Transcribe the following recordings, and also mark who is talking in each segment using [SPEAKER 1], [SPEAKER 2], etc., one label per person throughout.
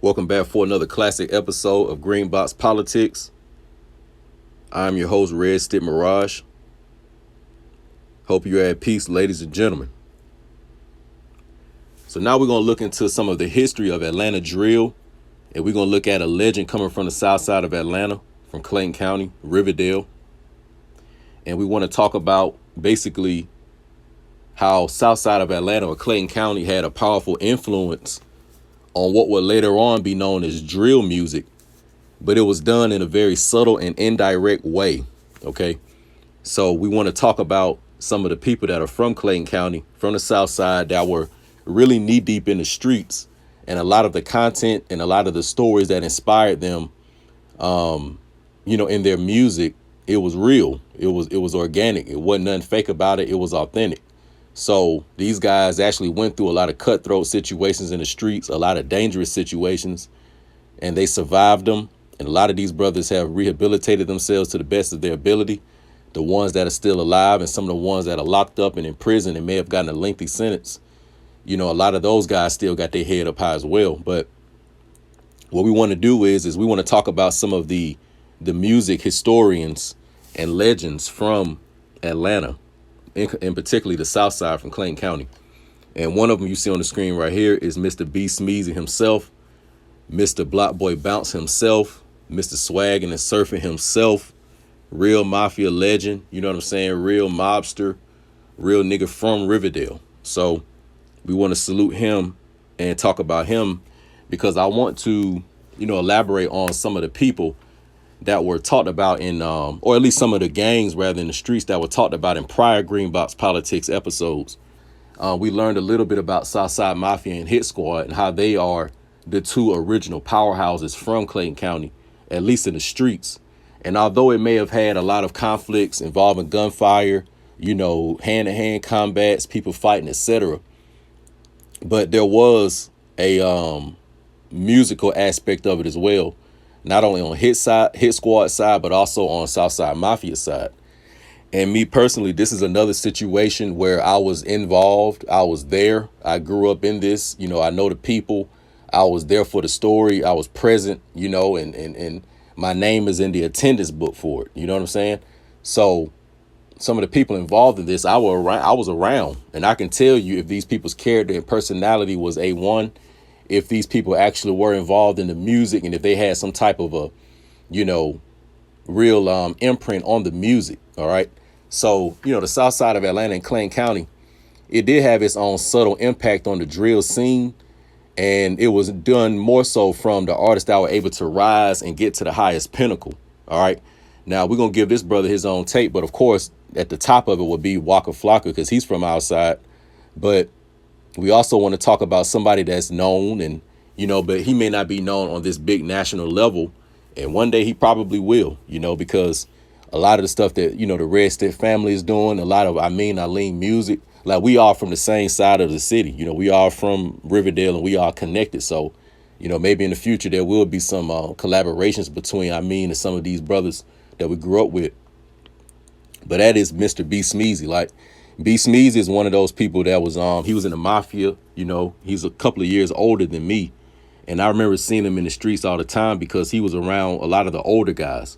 [SPEAKER 1] Welcome back for another classic episode of Green Box Politics. I'm your host, Red Stick Mirage. Hope you're at peace, ladies and gentlemen. So now we're going to look into some of the history of Atlanta drill, and we're going to look at a legend coming from the south side of Atlanta, from Clayton County, Riverdale. And we want to talk about basically how south side of Atlanta or Clayton County had a powerful influence on what would later on be known as drill music, but it was done in a very subtle and indirect way, okay? So we want to talk about some of the people that are from Clayton County, from the south side, that were really knee-deep in the streets, and a lot of the content and a lot of the stories that inspired them, in their music, it was real. It was organic. It wasn't nothing fake about it. It was authentic. So these guys actually went through a lot of cutthroat situations in the streets, a lot of dangerous situations, and they survived them. And a lot of these brothers have rehabilitated themselves to the best of their ability. The ones that are still alive and some of the ones that are locked up and in prison and may have gotten a lengthy sentence, a lot of those guys still got their head up high as well. But what we want to do is we want to talk about some of the music historians and legends from Atlanta, in particularly the south side from Clayton County. And one of them you see on the screen right here is Mr. B. Smeezee himself, Mr. Block Boy Bounce himself, Mr. Swaggin' and Surfing himself, real Mafia legend, you know what I'm saying? Real mobster, real nigga from Riverdale. So we want to salute him and talk about him because I want to, elaborate on some of the people that were talked about in, or at least some of the gangs rather in the streets that were talked about in prior Green Box Politics episodes. We learned a little bit about Southside Mafia and Hit Squad and how they are the two original powerhouses from Clayton County, at least in the streets. And although it may have had a lot of conflicts involving gunfire, hand-to-hand combats, people fighting, etc., but there was a musical aspect of it as well. Not only on Hit Squad side, but also on Southside Mafia side. And me personally, this is another situation where I was involved. I was there. I grew up in this. I know the people. I was there for the story. I was present, and my name is in the attendance book for it. You know what I'm saying? So some of the people involved in this, I was around. And I can tell you if these people's character and personality was A1, if these people actually were involved in the music and if they had some type of a, real imprint on the music. All right. So, the south side of Atlanta and Clayton County, it did have its own subtle impact on the drill scene. And it was done more so from the artists that were able to rise and get to the highest pinnacle. All right. Now, we're going to give this brother his own take. But of course, at the top of it would be Waka Flocka because he's from outside. But we also want to talk about somebody that's known and, but he may not be known on this big national level. And one day he probably will, because a lot of the stuff that, the Red Stick family is doing, a lot of, Lean music, like we are from the same side of the city. We are from Riverdale and we are connected. So, maybe in the future there will be some collaborations between and some of these brothers that we grew up with. But that is Mr. B. Smeezee. Like, B. Smeezee is one of those people that was he was in the Mafia. He's a couple of years older than me, and I remember seeing him in the streets all the time because he was around a lot of the older guys.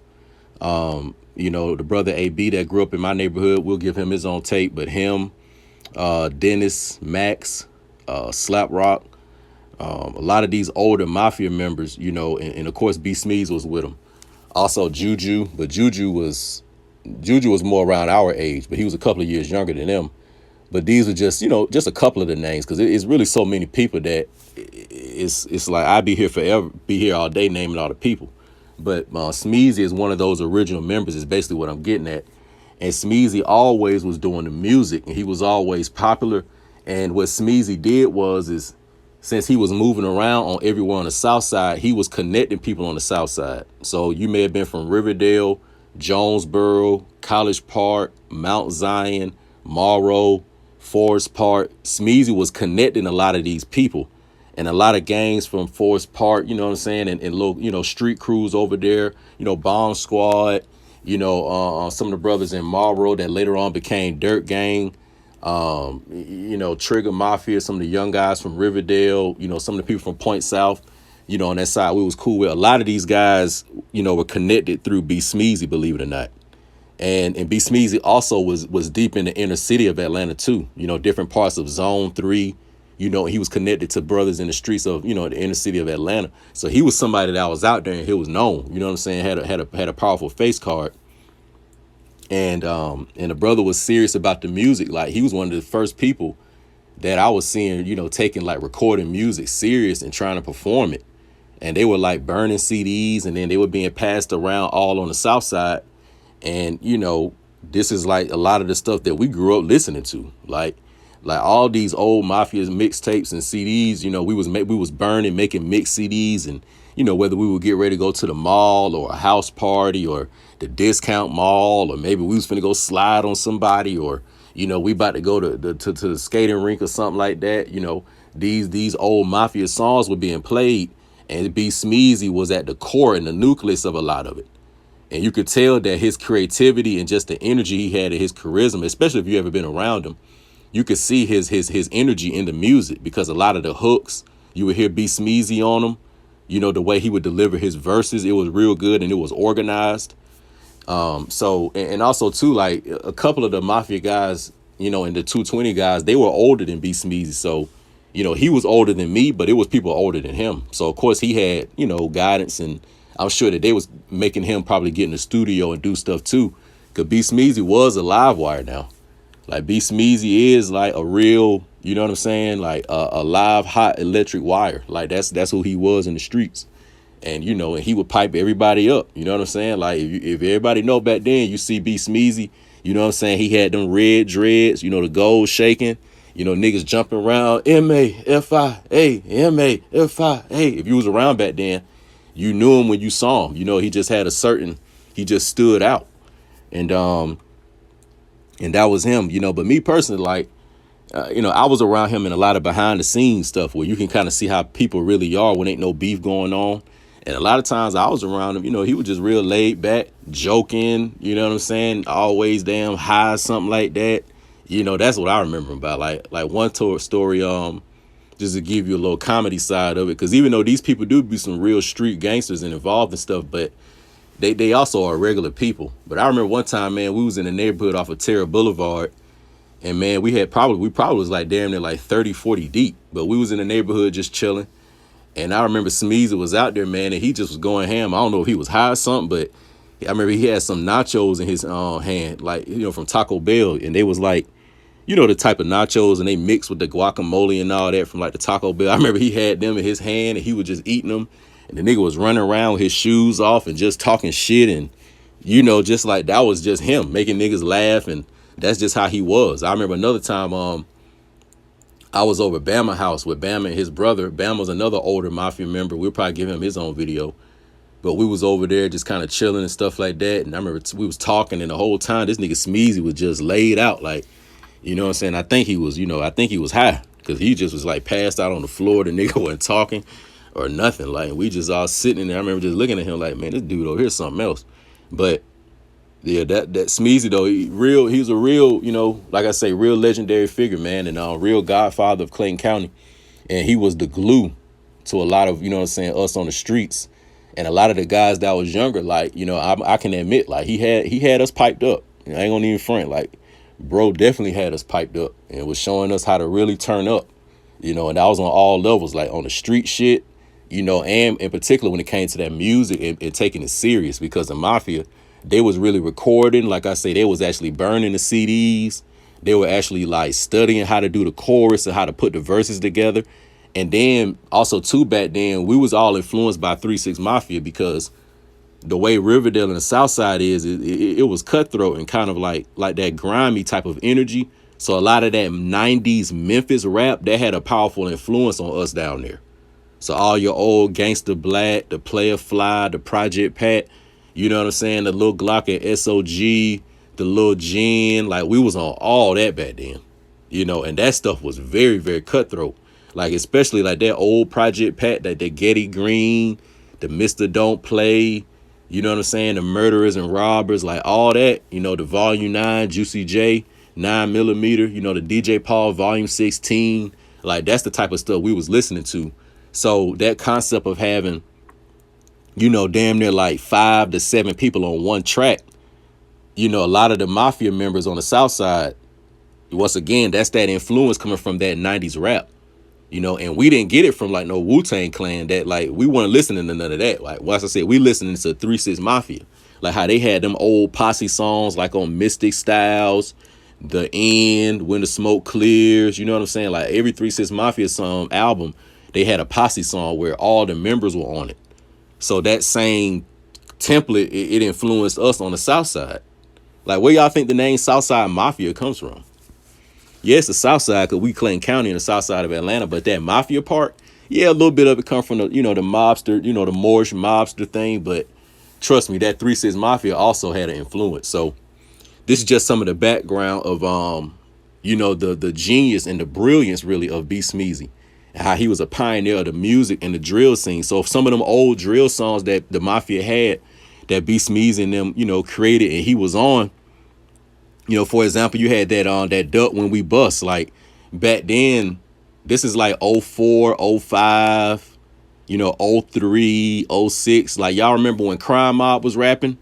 [SPEAKER 1] The brother AB that grew up in my neighborhood, we'll give him his own tape, but him, Dennis, Max, Slap Rock, a lot of these older Mafia members, and of course B. Smeezee was with him. Also Juju, but Juju was more around our age, but he was a couple of years younger than them. But these are just, just a couple of the names because it's really so many people that it's like I'd be here forever, be here all day naming all the people. But Smeezee is one of those original members is basically what I'm getting at. And Smeezee always was doing the music and he was always popular. And what Smeezee did is since he was moving around on everywhere on the south side, he was connecting people on the south side. So you may have been from Riverdale, Jonesboro, College Park, Mount Zion, Morrow, Forest Park. Smeezee was connecting a lot of these people and a lot of gangs from Forest Park, you know what I'm saying? And little, street crews over there, Bomb Squad, some of the brothers in Morrow that later on became Dirt Gang, Trigger Mafia, some of the young guys from Riverdale, some of the people from Point South. on that side we was cool with. A lot of these guys, were connected through B Smeezy, believe it or not. And B Smeezy also was deep in the inner city of Atlanta too. Different parts of Zone 3. He was connected to brothers in the streets of, the inner city of Atlanta. So he was somebody that was out there and he was known. You know what I'm saying? Had a powerful face card. And the brother was serious about the music. Like, he was one of the first people that I was seeing, taking like recording music serious and trying to perform it. And they were like burning CDs, and then they were being passed around all on the Southside. And, this is like a lot of the stuff that we grew up listening to. Like all these old Mafia mixtapes and CDs, we was burning, making mix CDs. And, whether we would get ready to go to the mall or a house party or the discount mall, or maybe we was finna go slide on somebody, or, we about to go to the skating rink or something like that. These old Mafia songs were being played, and B Smeezy was at the core and the nucleus of a lot of it. And you could tell that his creativity and just the energy he had and his charisma, especially if you ever been around him, you could see his energy in the music, because a lot of the hooks, you would hear B Smeezy on them. The way he would deliver his verses, it was real good and it was organized. So, and also too, like a couple of the Mafia guys, and the 220 guys, they were older than B Smeezy. So, he was older than me, but it was people older than him. So of course he had, guidance, and I'm sure that they was making him probably get in the studio and do stuff too. Cause B Smeezy was a live wire now. Like, B Smeezy is like a real, you know what I'm saying? Like a live hot electric wire. Like that's who he was in the streets. And, and he would pipe everybody up. You know what I'm saying? Like, if everybody know back then, you see B Smeezy, you know what I'm saying? He had them red dreads, the gold shaking, niggas jumping around, M-A-F-I-A, M-A-F-I-A. If you was around back then, you knew him when you saw him. He just had he just stood out. And that was him, but me personally, like, I was around him in a lot of behind the scenes stuff where you can kind of see how people really are when ain't no beef going on. And a lot of times I was around him, he was just real laid back, joking, you know what I'm saying? Always damn high, something like that. That's what I remember about. Like one story, just to give you a little comedy side of it. Because even though these people do be some real street gangsters and involved in stuff, but they also are regular people. But I remember one time, man, we was in the neighborhood off of Terra Boulevard. And, man, we probably was like damn near like 30, 40 deep. But we was in the neighborhood just chilling. And I remember Smeezy was out there, man, and he just was going ham. I don't know if he was high or something, but I remember he had some nachos in his hand, like, from Taco Bell. And they was like, the type of nachos, and they mixed with the guacamole and all that from like the Taco Bell. I remember he had them in his hand and he was just eating them. And the nigga was running around with his shoes off and just talking shit. And, just like that was just him making niggas laugh. And that's just how he was. I remember another time I was over at Bama house with Bama and his brother. Bama was another older Mafia member. We'll probably give him his own video. But we was over there just kind of chilling and stuff like that. And I remember we was talking, and the whole time this nigga Smeezy was just laid out. Like, you know what I'm saying? I think he was high, because he just was like passed out on the floor. The nigga wasn't talking or nothing. Like, we just all sitting in there. I remember just looking at him like, man, this dude over here's something else. But yeah, that Smeezy though, he's a real, like I say, real legendary figure, man, and real Godfather of Clayton County. And he was the glue to a lot of, us on the streets. And a lot of the guys that was younger, like, I can admit, like, he had us piped up. I ain't gonna even front. Like, bro definitely had us piped up and was showing us how to really turn up, and that was on all levels, like on the street shit, and in particular when it came to that music and taking it serious, because the Mafia, they was really recording. Like I say, they was actually burning the CDs. They were actually like studying how to do the chorus and how to put the verses together. And then also too, back then we was all influenced by 3-6 Mafia, because the way Riverdale and the Southside is, it was cutthroat and kind of like that grimy type of energy. So a lot of that 90s Memphis rap, that had a powerful influence on us down there. So all your old Gangsta Black, the Player Fly, the Project Pat, you know what I'm saying? The Lil Glock and SOG, the Lil Gin, like we was on all that back then, and that stuff was very, very cutthroat. Like, especially like that old Project Pat, that the Getty Green, the Mr. Don't Play, you know what I'm saying? The Murderers and Robbers, like all that, the Volume 9, Juicy J, 9mm, the DJ Paul Volume 16. Like, that's the type of stuff we was listening to, So that concept of having, damn near like 5 to 7 people on one track, a lot of the Mafia members on the Southside, once again, that's that influence coming from that 90s rap. And we didn't get it from like no Wu-Tang Clan. That like we weren't listening to none of that. Like once I said, we listening to 3 6 Mafia, like how they had them old posse songs like on Mystic Styles, The End, When the Smoke Clears. You know what I'm saying? Like every 3 6 Mafia song album, they had a posse song where all the members were on it. So that same template, it influenced us on the South Side. Like where y'all think the name Southside Mafia comes from? Yes, the South Side, because we Clayton County in the South Side of Atlanta, but that Mafia part, yeah, a little bit of it come from the, the mobster, the Moorish mobster thing, but trust me, that 3 6 Mafia also had an influence. So this is just some of the background of, the genius and the brilliance really of B Smeezy, and how he was a pioneer of the music and the drill scene. So some of them old drill songs that the Mafia had, that B Smeezy and them, created and he was on, for example, you had that duck when we bust. Like back then, this is like 04, 05, 03, 06. Like y'all remember when Crime Mob was rapping,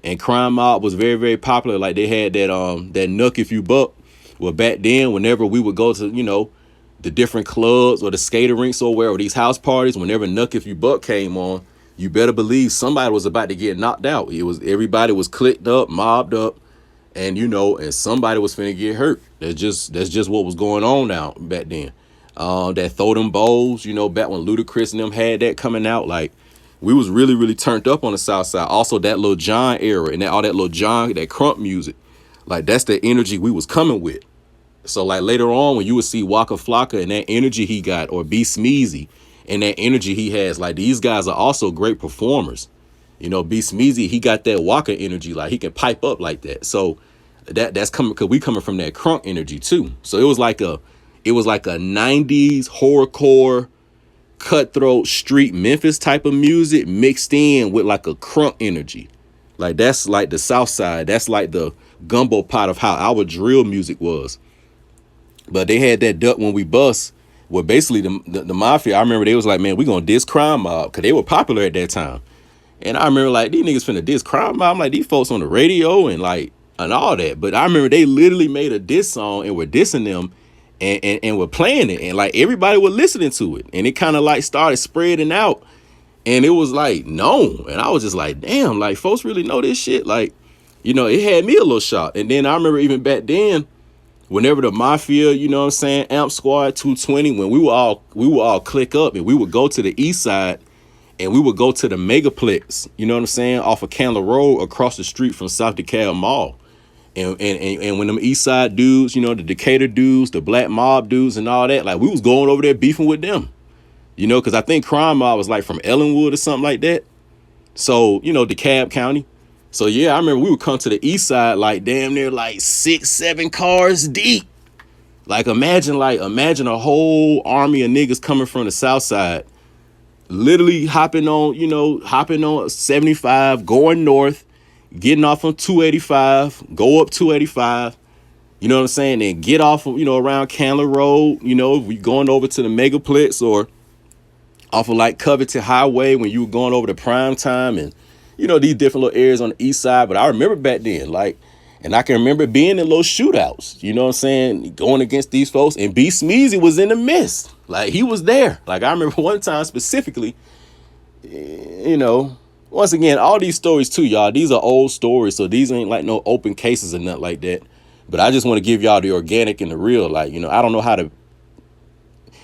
[SPEAKER 1] and Crime Mob was very, very popular. Like they had that Nuck If You Buck. Well, back then, whenever we would go to, the different clubs or the skater rinks or where, or these house parties, whenever Nuck If You Buck came on, you better believe somebody was about to get knocked out. Everybody was clicked up, mobbed up. And and somebody was finna get hurt. That's just what was going on now back then. That Throw Them Bowls, back when Ludacris and them had that coming out, like we was really, really turned up on the South Side. Also that Lil Jon era and all that Lil Jon, that crump music, like that's the energy we was coming with. So like later on when you would see Waka Flocka and that energy he got, or B Smeezy and that energy he has, like these guys are also great performers. B Smeezy, he got that Waka energy, like he can pipe up like that. So that's coming because we coming from that crunk energy too. So it was like a 90s horrorcore, cutthroat street Memphis type of music mixed in with like a crunk energy. Like that's like the South Side. That's like the gumbo pot of how our drill music was. But they had that duck when we bust. Well, basically the Mafia, I remember they was like, man, we gonna diss Crime Mob because they were popular at that time. And I remember like these niggas finna diss Crime Mob. I'm like, these folks on the radio and all that. But I remember they literally made a diss song and were dissing them and were playing it. And like everybody was listening to it. And it kind of like started spreading out. And it was like known. And I was just like, damn, like folks really know this shit. Like, it had me a little shocked. And then I remember even back then, whenever the Mafia, Amp Squad 220, when we would all click up and we would go to the east side. And we would go to the Megaplex, off of Candler Road across the street from South DeKalb Mall. And when them East Side dudes, the Decatur dudes, the Black Mob dudes and all that, like we was going over there beefing with them, because I think Crime Mob was like from Ellenwood or something like that. So, DeKalb County. So, yeah, I remember we would come to the East Side like damn near like 6, 7 cars deep. Like imagine a whole army of niggas coming from the South Side. Literally hopping on 75, going north, getting off on 285, go up 285, you know what I'm saying? And get off of, around Candler Road, if we going over to the Megaplex or off of like Covington Highway when you were going over to Prime Time and, these different little areas on the east side. But I remember back then, like, and I can remember being in little shootouts, you know what I'm saying? Going against these folks. And B Smeezy was in the midst. Like, he was there. Like, I remember one time specifically, once again, all these stories too, y'all, these are old stories. So these ain't like no open cases or nothing like that. But I just want to give y'all the organic and the real. Like, I don't know how to,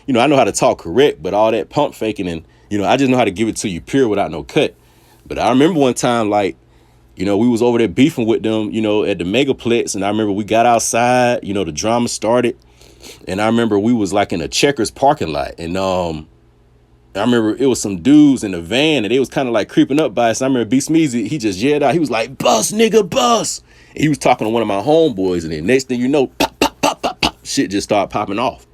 [SPEAKER 1] I know how to talk correct, but all that pump faking and, I just know how to give it to you pure without no cut. But I remember one time, like, we was over there beefing with them, at the Megaplex. And I remember we got outside, the drama started. And I remember we was like in a Checkers parking lot. And I remember it was some dudes in a van and they was kind of like creeping up by us. I remember B Smeezy, he just yelled out. He was like, bus, nigga, bus. And he was talking to one of my homeboys. And then next thing you know, pop, pop, pop, pop, pop, shit just started popping off.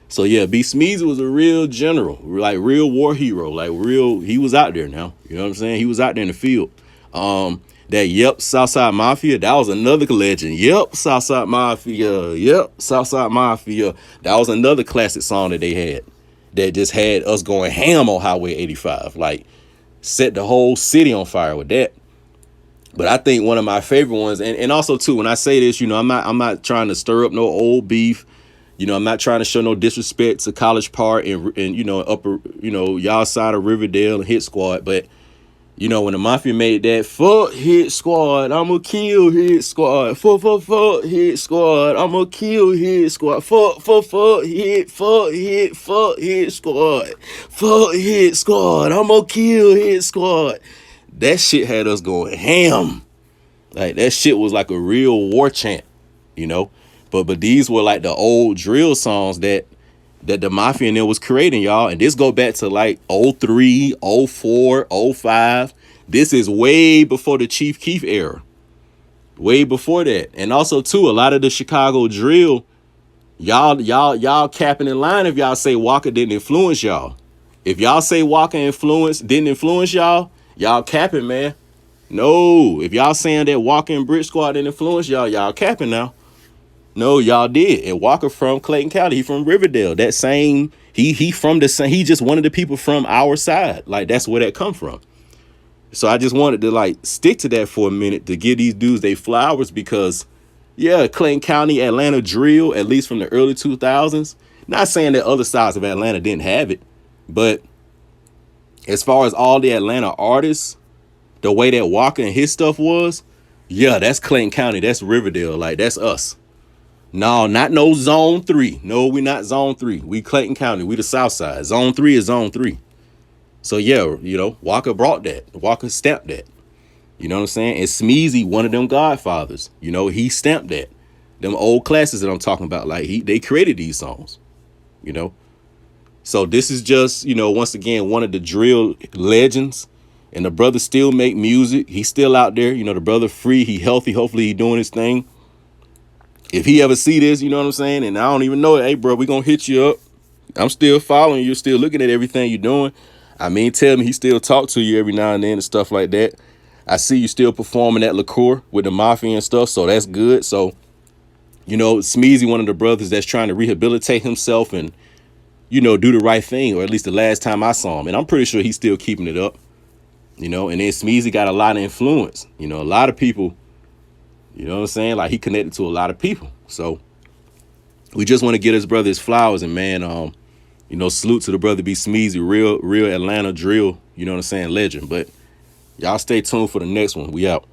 [SPEAKER 1] So yeah, B Smeezy was a real general, like real war hero, like real, he was out there now. You know what I'm saying? He was out there in the field. That Yep, Southside Mafia, that was another legend. Yep, Southside Mafia. Yep, Southside Mafia. That was another classic song that they had. that just had us going ham on Highway 85. Like, set the whole city on fire with that. But I think one of my favorite ones, and also too, when I say this, you know, I'm not trying to stir up no old beef. You know, I'm not trying to show no disrespect to College Park and you know, upper, you know, y'all side of Riverdale and Hit Squad. But, you know, when the Mafia made that, fuck Hit Squad, I'ma kill Hit Squad. Fuck Hit Squad, I'ma kill Hit Squad. Fuck Hit Squad. Fuck Hit Squad, I'ma kill Hit Squad. That shit had us going ham. Like, that shit was like a real war chant, you know. But these were like the old drill songs that the Mafia and them was creating, y'all. And this go back to like 03, 04, 05. This is way before the Chief Keef era. Way before that. And also too, a lot of the Chicago drill, y'all capping in line if y'all say Walker didn't influence y'all. If y'all say Walker didn't influence y'all, y'all capping, man. No, if y'all saying that Walker and Brick Squad didn't influence y'all, y'all capping now. No, y'all did. And Walker from Clayton County, he from Riverdale. That same, he from the same, he just one of the people from our side. Like, that's where that come from. So I just wanted to like stick to that for a minute to give these dudes their flowers, because yeah, Clayton County, Atlanta drill, at least from the early 2000s. Not saying that other sides of Atlanta didn't have it, but as far as all the Atlanta artists, the way that Walker and his stuff was, yeah, that's Clayton County. That's Riverdale. Like, that's us. No, not no Zone 3. No, we not Zone 3. We Clayton County. We the Southside. Zone 3 is Zone 3. So, yeah, you know, Walker brought that. Walker stamped that. You know what I'm saying? And Smeezy, one of them Godfathers, you know, he stamped that. Them old classes that I'm talking about, like, they created these songs, you know? So this is just, you know, once again, one of the drill legends. And the brother still make music. He's still out there. You know, the brother free. He healthy. Hopefully he doing his thing. If he ever see this, you know what I'm saying? And I don't even know it. Hey, bro, we going to hit you up. I'm still following you. Still looking at everything you're doing. I mean, tell me he still talk to you every now and then and stuff like that. I see you still performing at Liqueur with the Mafia and stuff. So that's good. So, you know, Smeezy, one of the brothers that's trying to rehabilitate himself and, you know, do the right thing. Or at least the last time I saw him. And I'm pretty sure he's still keeping it up. You know, and then Smeezy got a lot of influence. You know, a lot of people, you know what I'm saying? Like, he connected to a lot of people. So we just want to get his brother his flowers. And, man, you know, salute to the brother B Smeezy, real Atlanta drill, you know what I'm saying, legend. But y'all stay tuned for the next one. We out.